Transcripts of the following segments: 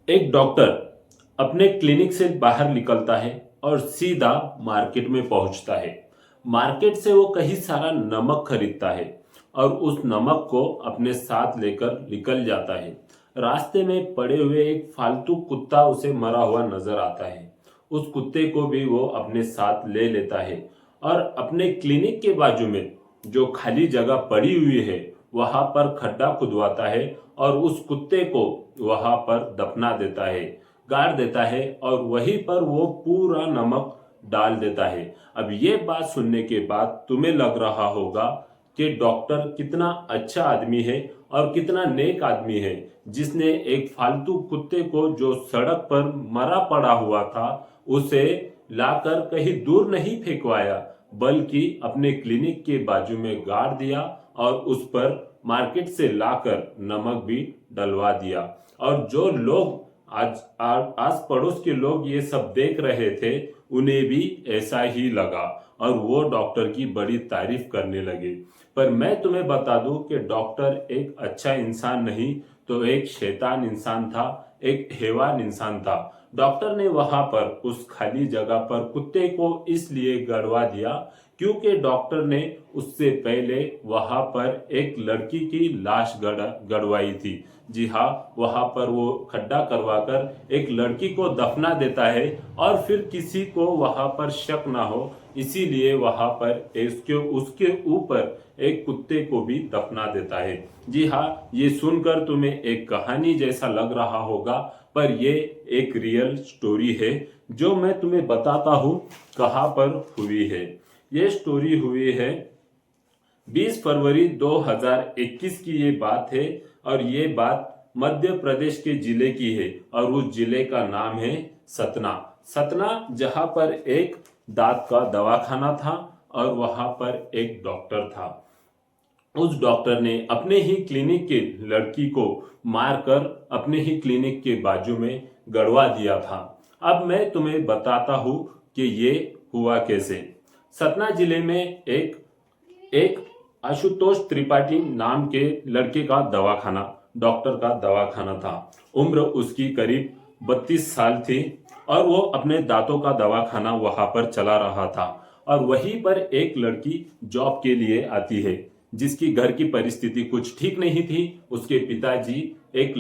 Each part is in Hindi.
एक डॉक्टर अपने क्लिनिक से बाहर निकलता है और सीधा मार्केट में पहुंचता है। मार्केट से वो कहीं सारा नमक खरीदता है और उस नमक को अपने साथ लेकर निकल जाता है। रास्ते में पड़े हुए एक फालतू कुत्ता उसे मरा हुआ नजर आता है। उस कुत्ते को भी वो अपने साथ ले लेता है और अपने क्लिनिक के बाजू में जो खाली जगह पड़ी हुई है वहां पर खड्डा खुदवाता है और उस कुत्ते को वहां पर दफना देता है, गाड़ देता है और वहीं पर वो पूरा नमक डाल देता है। अब ये बात सुनने के बाद तुम्हें लग रहा होगा कि डॉक्टर कितना अच्छा आदमी है और कितना नेक आदमी है, जिसने एक फालतू कुत्ते को जो सड़क पर मरा पड़ा हुआ था उसे लाकर कहीं दूर नहीं फेंकवाया, बल्कि अपने क्लिनिक के बाजू में गाड़ दिया और उस पर मार्केट से लाकर नमक भी डलवा दिया। और जो लोग आस पड़ोस के लोग ये सब देख रहे थे उन्हें भी ऐसा ही लगा और वो डॉक्टर की बड़ी तारीफ करने लगे। पर मैं तुम्हें बता दूं कि डॉक्टर एक अच्छा इंसान नहीं तो एक शैतान इंसान था, एक हैवान इंसान था। डॉक्टर ने वहां पर उस खाली जगह पर कुत्ते को इसलिए गड़वा दिया क्योंकि डॉक्टर ने उससे पहले वहां पर एक लड़की की लाश गड़वाई थी। जी हाँ, वहां पर वो खड्डा करवाकर एक लड़की को दफना देता है और फिर किसी को वहां पर शक ना हो इसीलिए वहां पर उसके उसके ऊपर एक कुत्ते को भी दफना देता है। जी हाँ, ये सुनकर तुम्हें एक कहानी जैसा लग रहा होगा, पर ये एक रियल स्टोरी है जो मैं तुम्हें बताता हूँ कहाँ पर हुई है। ये स्टोरी हुई है 20 फरवरी 2021 की ये बात है और ये बात मध्य प्रदेश के जिले की है और उस जिले का नाम है सतना। सतना जहां पर एक दांत का दवाखाना था और वहां पर एक डॉक्टर था। उस डॉक्टर ने अपने ही क्लिनिक के लड़की को मारकर अपने ही क्लिनिक के बाजू में गड़वा दिया था। अब मैं तुम्हें बताता हूं कि ये हुआ कैसे। सतना जिले में एक एक आशुतोष त्रिपाठी नाम के लड़के का दवाखाना, डॉक्टर का दवाखाना था। उम्र उसकी करीब 32 साल थी और वो अपने दांतों का दवाखाना वहां पर चला रहा था। और वहीं पर एक लड़की जॉब के लिए आती है जिसकी घर की परिस्थिति कुछ ठीक नहीं थी। उसके पिताजी एक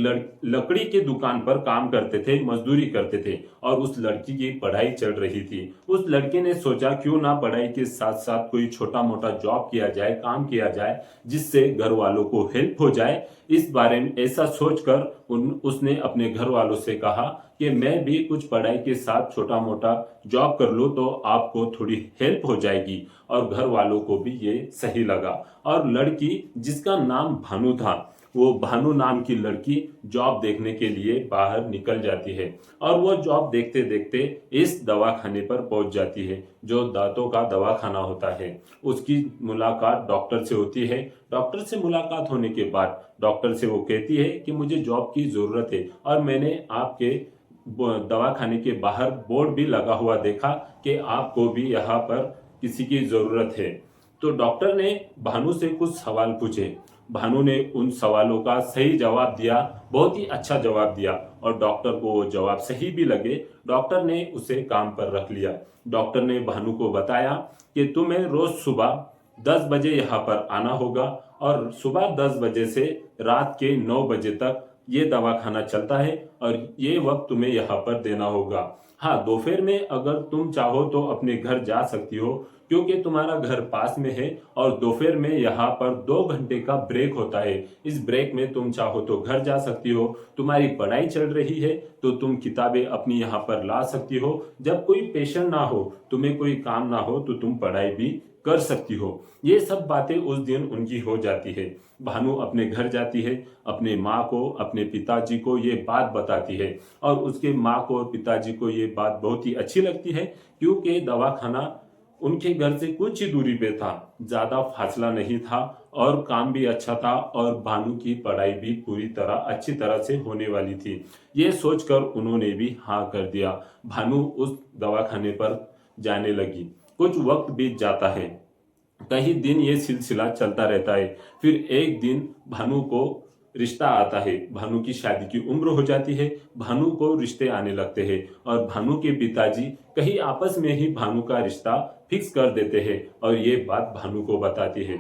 लकड़ी की दुकान पर काम करते थे, मजदूरी करते थे और उस लड़की की पढ़ाई चल रही थी। उस लड़के ने सोचा क्यों ना पढ़ाई के साथ साथ कोई छोटा मोटा जॉब किया जाए, काम किया जाए, जिससे घर वालों को हेल्प हो जाए। इस बारे में ऐसा सोचकर उसने अपने घर वालों से कहा कि मैं भी कुछ पढ़ाई के साथ छोटा मोटा जॉब कर लूं तो आपको थोड़ी हेल्प हो जाएगी। और घर वालों को भी ये सही लगा और लड़की जिसका नाम भानु था, वो भानु नाम की लड़की जॉब देखने के लिए बाहर निकल जाती है और वो जॉब देखते देखते इस दवाखाने पर पहुंच जाती है जो दांतों का दवाखाना होता है। उसकी मुलाकात डॉक्टर से होती है। डॉक्टर से मुलाकात होने के बाद डॉक्टर से वो कहती है कि मुझे जॉब की जरूरत है और मैंने आपके दवाखाने के बाहर बोर्ड भी लगा हुआ देखा कि आपको भी यहाँ पर किसी की जरूरत है। तो डॉक्टर ने भानु से कुछ सवाल पूछे। भानु ने उन सवालों का सही जवाब दिया, बहुत ही अच्छा जवाब दिया और डॉक्टर को वो जवाब सही भी लगे। डॉक्टर ने उसे काम पर रख लिया। डॉक्टर ने भानु को बताया कि तुम्हें रोज सुबह 10 बजे यहाँ पर आना होगा और सुबह 10 बजे से रात के 9 बजे तक ये दवाखाना चलता है और ये वक्त तुम्हें यहाँ पर देना होगा। हाँ, दोपहर में अगर तुम चाहो तो अपने घर जा सकती हो क्योंकि तुम्हारा घर पास में है और दोपहर में यहाँ पर 2 घंटे का ब्रेक होता है। इस ब्रेक में तुम चाहो तो घर जा सकती हो। तुम्हारी पढ़ाई चल रही है तो तुम किताबें अपनी यहाँ पर ला सकती हो। जब कोई पेशेंट ना हो, तुम्हें कोई काम ना हो तो तुम पढ़ाई भी कर सकती हो। ये सब बातें उस दिन उनकी हो जाती है। भानु अपने घर जाती है, अपने माँ को, अपने पिताजी को ये बात बताती है और उसके माँ को और पिताजी को ये बात बहुत ही अच्छी लगती है क्योंकि दवाखाना उनके घर से कुछ ही दूरी पे था, ज्यादा फासला नहीं था और काम भी अच्छा था और भानु की पढ़ाई भी पूरी तरह अच्छी तरह से होने वाली थी। ये सोचकर उन्होंने भी हाँ कर दिया। भानु उस दवाखाने पर जाने लगी। कुछ वक्त बीत जाता है, कई दिन ये सिलसिला चलता रहता है। फिर एक दिन भानु को रिश्ता आता है, भानु की शादी की उम्र हो जाती है, भानु को रिश्ते आने लगते हैं और भानु के पिताजी कहीं आपस में ही भानु का रिश्ता फिक्स कर देते हैं और ये बात भानु को बताती है।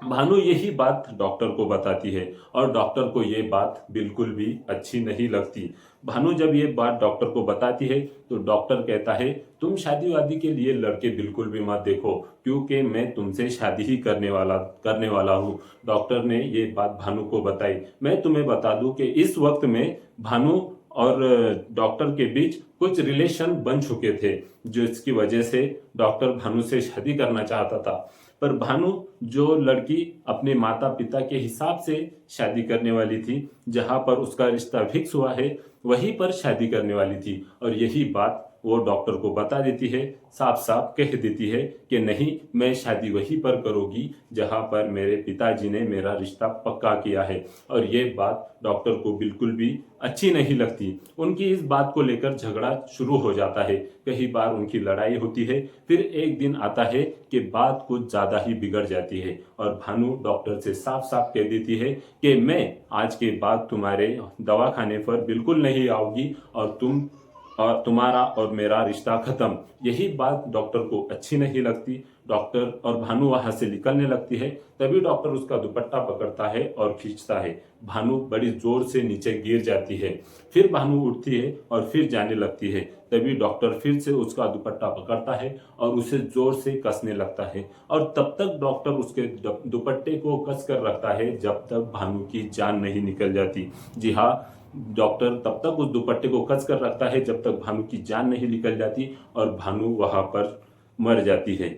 भानु यही बात डॉक्टर को बताती है और डॉक्टर को ये बात बिल्कुल भी अच्छी नहीं लगती। भानु जब ये बात डॉक्टर को बताती है तो डॉक्टर कहता है तुम शादी वादी के लिए लड़के बिल्कुल भी मत देखो, क्योंकि मैं तुमसे शादी ही करने वाला हूँ। डॉक्टर ने ये बात भानु को बताई। मैं तुम्हें बता दूं कि इस वक्त में भानु और डॉक्टर के बीच कुछ रिलेशन बन चुके थे, जिसकी वजह से डॉक्टर भानु से शादी करना चाहता था। पर भानु जो लड़की अपने माता पिता के हिसाब से शादी करने वाली थी, जहां पर उसका रिश्ता फिक्स हुआ है, वहीं पर शादी करने वाली थी और यही बात वो डॉक्टर को बता देती है, साफ साफ कह देती है कि नहीं, मैं शादी वहीं पर करूंगी जहां पर मेरे पिताजी ने मेरा रिश्ता पक्का किया है। और ये बात डॉक्टर को बिल्कुल भी अच्छी नहीं लगती। उनकी इस बात को लेकर झगड़ा शुरू हो जाता है, कई बार उनकी लड़ाई होती है। फिर एक दिन आता है कि बात कुछ ज्यादा ही बिगड़ जाती है और भानु डॉक्टर से साफ साफ कह देती है कि मैं आज के बाद तुम्हारे दवाखाने पर बिल्कुल नहीं आऊंगी और तुम्हारा और मेरा रिश्ता खत्म। यही बात डॉक्टर को अच्छी नहीं लगती। डॉक्टर और भानु वहां से निकलने लगती है, तभी डॉक्टर उसका दुपट्टा पकड़ता है और खींचता है। भानु बड़ी जोर से नीचे गिर जाती है। फिर भानु उठती है और फिर जाने लगती है, तभी डॉक्टर फिर से उसका दुपट्टा पकड़ता है और उसे जोर से कसने लगता है और तब तक डॉक्टर उसके दुपट्टे को कस कर रखता है जब तक भानु की जान नहीं निकल जाती। जी हाँ, डॉक्टर तब तक उस दुपट्टे को कस कर रखता है जब तक भानु की जान नहीं निकल जाती और भानु वहां पर मर जाती है।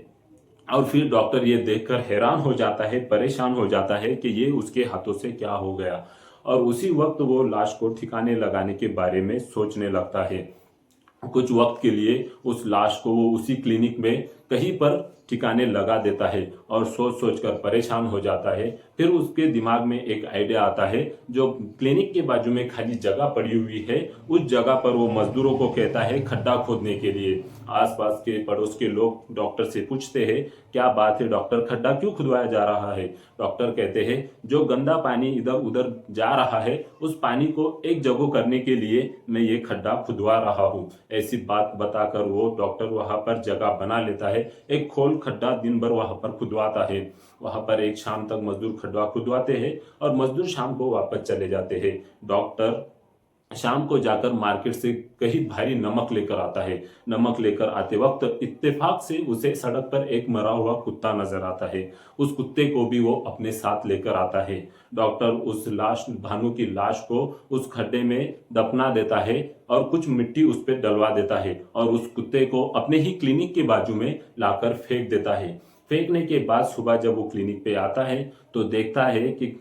और फिर डॉक्टर ये देखकर हैरान हो जाता है, परेशान हो जाता है कि ये उसके हाथों से क्या हो गया और उसी वक्त वो लाश को ठिकाने लगाने के बारे में सोचने लगता है। कुछ वक्त के लिए उस लाश को वो उसी क्लिनिक में कहीं पर ठिकाने लगा देता है और सोच सोच कर परेशान हो जाता है। फिर उसके दिमाग में एक आइडिया आता है, जो क्लिनिक के बाजू में खाली जगह पड़ी हुई है, उस जगह पर वो मजदूरों को कहता है खड्डा खोदने के लिए। आसपास के पड़ोस के लोग डॉक्टर से पूछते हैं क्या बात है डॉक्टर, खड्डा क्यों खुदवाया जा रहा है? डॉक्टर कहते हैं जो गंदा पानी इधर उधर जा रहा है, उस पानी को एक जगह करने के लिए मैं ये खड्डा खुदवा रहा हूँ। ऐसी बात बताकर वो डॉक्टर वहां पर जगह बना लेता है, एक खोल खड्डा दिन भर वहां पर खुदवाता है। वहां पर एक शाम तक मजदूर खड्डा खुदवाते हैं और मजदूर शाम को वापस चले जाते हैं। डॉक्टर शाम को जाकर मार्केट से कहीं भारी नमक लेकर आता है। नमक लेकर आते वक्त इत्तेफाक से उसे सड़क पर एक मरा हुआ कुत्ता नजर आता है। उस कुत्ते को भी वो अपने साथ लेकर आता है। डॉक्टर उस लाश, भानु की लाश को उस खड्डे में दफना देता है और कुछ मिट्टी उस पर डलवा देता है और उस कुत्ते को अपने ही क्लिनिक के बाजू में लाकर फेंक देता है। फेंकने के बाद सुबह जब वो क्लिनिक पे आता है तो देखता है कि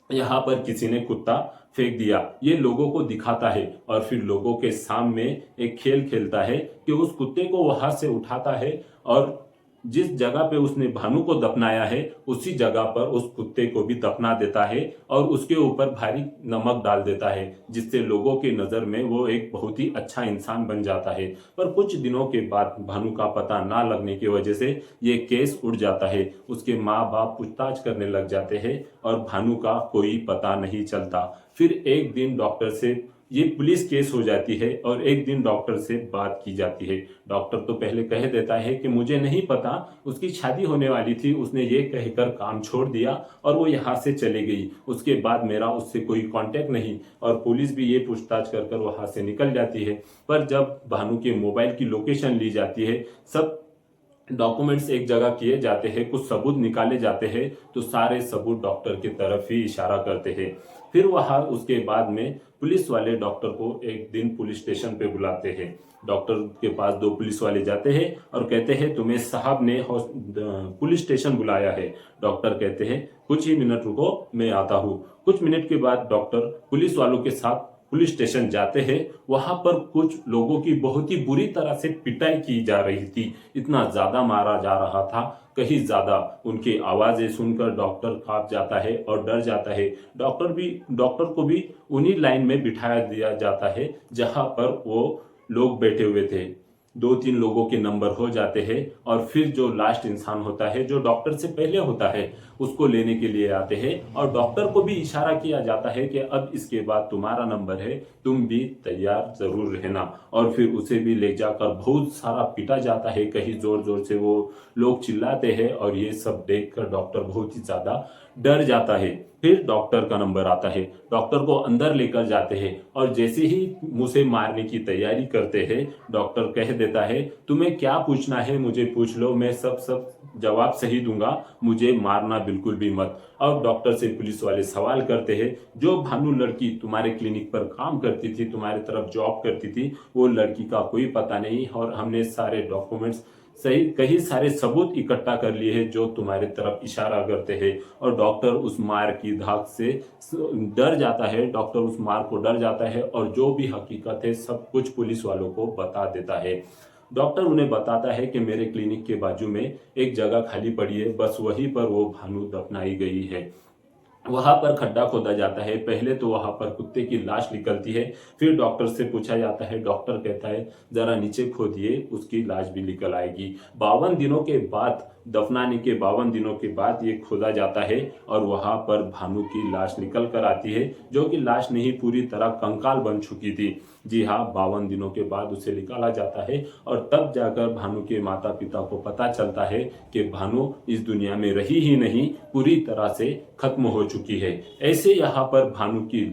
यहाँ पर किसी ने कुत्ता फेंक दिया। ये लोगों को दिखाता है और फिर लोगों के सामने एक खेल खेलता है कि उस कुत्ते को वहां से उठाता है और जिस जगह पे उसने भानु को दफनाया है उसी जगह पर उस कुत्ते को भी दफना देता है और उसके ऊपर भारी नमक डाल देता है, जिससे लोगों की नजर में वो एक बहुत ही अच्छा इंसान बन जाता है। पर कुछ दिनों के बाद भानु का पता ना लगने की वजह से ये केस उड़ जाता है। उसके माँ बाप पूछताछ करने लग जाते हैं और भानु का कोई पता नहीं चलता। फिर एक दिन डॉक्टर से ये पुलिस केस हो जाती है और एक दिन डॉक्टर से बात की जाती है। डॉक्टर तो पहले कह देता है कि मुझे नहीं पता, उसकी शादी होने वाली थी, उसने ये कहकर काम छोड़ दिया और वो यहाँ से चले गई। उसके बाद मेरा उससे कोई कांटेक्ट नहीं और पुलिस भी ये पूछताछ कर कर वहाँ से निकल जाती है। पर जब भानु के मोबाइल की लोकेशन ली जाती है, सब डॉक्यूमेंट्स एक जगह किए जाते हैं, कुछ सबूत निकाले जाते हैं, तो सारे सबूत डॉक्टर की तरफ ही इशारा करते हैं। फिर वहां उसके बाद में पुलिस वाले डॉक्टर को एक दिन पुलिस स्टेशन पे बुलाते हैं। डॉक्टर के पास दो पुलिस वाले जाते हैं और कहते हैं तुम्हें साहब ने पुलिस स्टेशन बुलाया है। डॉक्टर कहते हैं कुछ ही मिनट रुको, मैं आता हूँ। कुछ मिनट के बाद डॉक्टर पुलिस वालों के साथ पुलिस स्टेशन जाते हैं। वहां पर कुछ लोगों की बहुत ही बुरी तरह से पिटाई की जा रही थी, इतना ज्यादा मारा जा रहा था, कहीं ज्यादा। उनकी आवाजें सुनकर डॉक्टर कांप जाता है और डर जाता है। डॉक्टर को भी उन्हीं लाइन में बिठाया दिया जाता है जहां पर वो लोग बैठे हुए थे। 2-3 लोगों के नंबर हो जाते हैं और फिर जो लास्ट इंसान होता है जो डॉक्टर से पहले होता है उसको लेने के लिए आते हैं और डॉक्टर को भी इशारा किया जाता है कि अब इसके बाद तुम्हारा नंबर है, तुम भी तैयार जरूर रहना। और फिर उसे भी ले जाकर बहुत सारा पीटा जाता है, कहीं जोर जोर से वो लोग चिल्लाते हैं और ये सब देखकर डॉक्टर बहुत ही ज्यादा डर जाता है। फिर डॉक्टर का नंबर आता है, डॉक्टर को अंदर लेकर जाते हैं और जैसे ही मुझे मारने की तैयारी करते हैं डॉक्टर कह देता है तुम्हें क्या पूछना है मुझे पूछ लो, मैं सब जवाब सही दूंगा, मुझे मारना बिल्कुल भी मत। और डॉक्टर से पुलिस वाले सवाल करते हैं जो भानु लड़की तुम्हारे क्लिनिक पर काम करती थी, तुम्हारी तरफ जॉब करती थी, वो लड़की का कोई पता नहीं और हमने सारे डॉक्यूमेंट्स सही कई सारे सबूत इकट्ठा कर लिए हैं जो तुम्हारे तरफ इशारा करते हैं। और डॉक्टर उस मार की धाक से डर जाता है, डॉक्टर उस मार को डर जाता है और जो भी हकीकत है सब कुछ पुलिस वालों को बता देता है। डॉक्टर उन्हें बताता है कि मेरे क्लिनिक के बाजू में एक जगह खाली पड़ी है, बस वहीं पर वो भानु दफनाई गई है। वहां पर खड्डा खोदा जाता है, पहले तो वहां पर कुत्ते की लाश निकलती है, फिर डॉक्टर से पूछा जाता है, डॉक्टर कहता है जरा नीचे खोदिए उसकी लाश भी निकल आएगी। 52 दिनों के बाद, दफनाने के 52 दिनों के बाद ये खोदा जाता है और वहां पर भानु की लाश निकल कर आती है, जो कि लाश नहीं पूरी तरह कंकाल बन चुकी थी। जी हाँ, 52 दिनों के बाद उसे निकाला जाता है और तब जाकर भानु के माता पिता को पता चलता है कि भानु इस दुनिया में रही ही नहीं, पूरी तरह से खत्म हो चुकी है। ऐसे यहाँ पर भानु की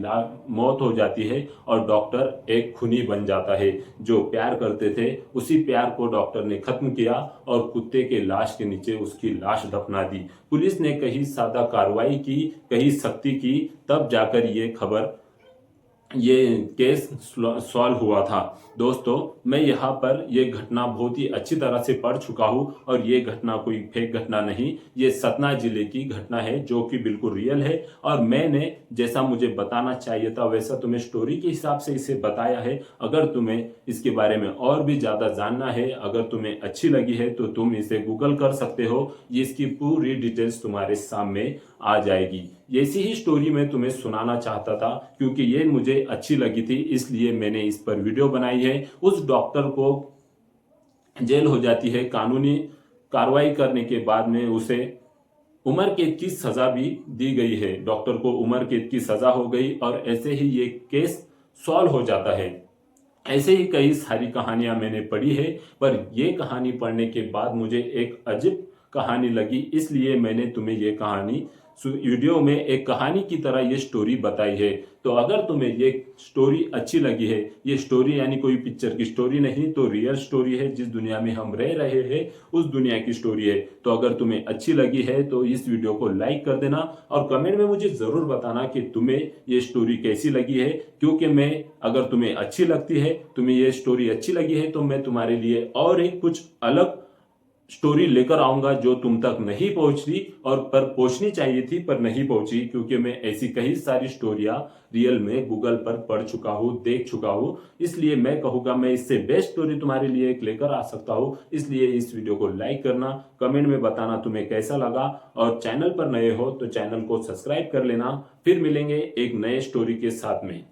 मौत हो जाती है और डॉक्टर एक खूनी बन जाता है। जो प्यार करते थे उसी प्यार को डॉक्टर ने खत्म किया और कुत्ते के लाश के नीचे उसकी लाश दफना दी। पुलिस ने कहीं सादा कार्रवाई की, कहीं सख्ती की, तब जाकर ये केस सॉल्व हुआ था। दोस्तों, मैं यहाँ पर ये घटना बहुत ही अच्छी तरह से पढ़ चुका हूँ और ये घटना कोई फेक घटना नहीं, ये सतना जिले की घटना है जो कि बिल्कुल रियल है और मैंने जैसा मुझे बताना चाहिए था वैसा तुम्हें स्टोरी के हिसाब से इसे बताया है। अगर तुम्हें इसके बारे में और भी ज्यादा जानना है, अगर तुम्हें अच्छी लगी है तो तुम इसे गूगल कर सकते हो, ये इसकी पूरी डिटेल्स तुम्हारे सामने आ जाएगी। ऐसी ही स्टोरी मैं तुम्हें सुनाना चाहता था क्योंकि ये मुझे अच्छी लगी थी, इसलिए मैंने इस पर वीडियो बनाई है। उस डॉक्टर को जेल हो जाती है, कानूनी कार्रवाई करने के बाद में उसे उम्र कैद की सजा भी दी गई है। डॉक्टर को उम्र कैद की सजा हो गई और ऐसे ही ये केस सॉल्व हो जाता है। ऐसे ही कई सारी कहानियां मैंने पढ़ी है, पर यह कहानी पढ़ने के बाद मुझे एक अजीब कहानी लगी, इसलिए मैंने तुम्हें ये कहानी वीडियो में एक कहानी की तरह ये स्टोरी बताई है। तो अगर तुम्हें ये स्टोरी अच्छी लगी है, ये स्टोरी यानी कोई पिक्चर की स्टोरी नहीं, तो रियल स्टोरी है, जिस दुनिया में हम रह रहे हैं उस दुनिया की स्टोरी है। तो अगर तुम्हें अच्छी लगी है तो इस वीडियो को लाइक कर देना और कमेंट में मुझे जरूर बताना कि तुम्हें ये स्टोरी कैसी लगी है, क्योंकि मैं अगर तुम्हें अच्छी लगती है, तुम्हें ये स्टोरी अच्छी लगी है, तो मैं तुम्हारे लिए और एक कुछ अलग स्टोरी लेकर आऊंगा जो तुम तक नहीं पहुंची और पर पहुंचनी चाहिए थी पर नहीं पहुंची, क्योंकि मैं ऐसी कई सारी स्टोरियां रियल में गूगल पर पढ़ चुका हूं, देख चुका हूं। इसलिए मैं कहूंगा मैं इससे बेस्ट स्टोरी तुम्हारे लिए एक लेकर आ सकता हूं। इसलिए इस वीडियो को लाइक करना, कमेंट में बताना तुम्हें कैसा लगा और चैनल पर नए हो तो चैनल को सब्सक्राइब कर लेना। फिर मिलेंगे एक नए स्टोरी के साथ में।